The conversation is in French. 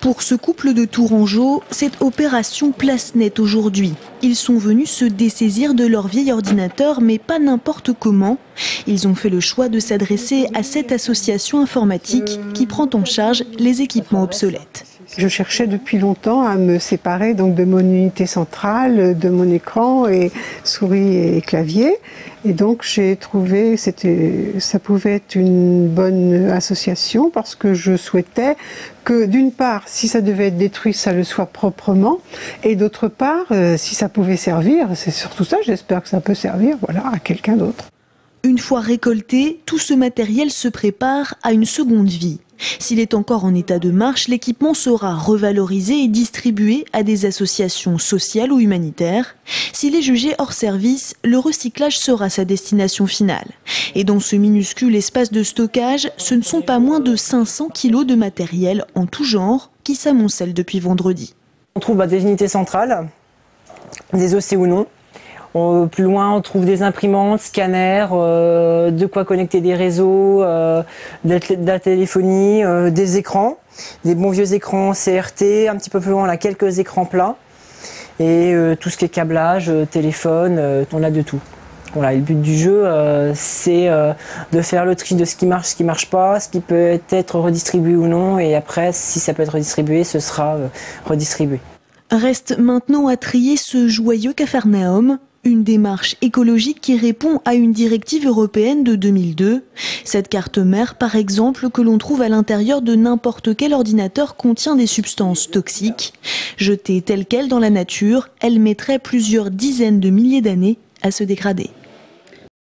Pour ce couple de Tourangeau, c'est opération place nette aujourd'hui. Ils sont venus se dessaisir de leur vieil ordinateur, mais pas n'importe comment. Ils ont fait le choix de s'adresser à cette association informatique qui prend en charge les équipements obsolètes. Je cherchais depuis longtemps à me séparer donc de mon unité centrale, de mon écran et souris et clavier. Et donc j'ai trouvé ça pouvait être une bonne association parce que je souhaitais que d'une part, si ça devait être détruit, ça le soit proprement, et d'autre part, si ça pouvait servir, c'est surtout ça, j'espère que ça peut servir, voilà, à quelqu'un d'autre. Une fois récolté, tout ce matériel se prépare à une seconde vie. S'il est encore en état de marche, l'équipement sera revalorisé et distribué à des associations sociales ou humanitaires. S'il est jugé hors service, le recyclage sera sa destination finale. Et dans ce minuscule espace de stockage, ce ne sont pas moins de 500 kilos de matériel en tout genre qui s'amoncellent depuis vendredi. On trouve des unités centrales, des OC ou non. Plus loin, on trouve des imprimantes, scanners, de quoi connecter des réseaux, de la téléphonie, des écrans, des bons vieux écrans CRT, un petit peu plus loin, on a quelques écrans plats, et tout ce qui est câblage, téléphone, on a de tout. Voilà, et le but du jeu, c'est de faire le tri de ce qui marche pas, ce qui peut être redistribué ou non, et après, si ça peut être redistribué, ce sera redistribué. Reste maintenant à trier ce joyeux capharnaüm. Une démarche écologique qui répond à une directive européenne de 2002. Cette carte mère, par exemple, que l'on trouve à l'intérieur de n'importe quel ordinateur, contient des substances toxiques. Jetée telle quelle dans la nature, elle mettrait plusieurs dizaines de milliers d'années à se dégrader.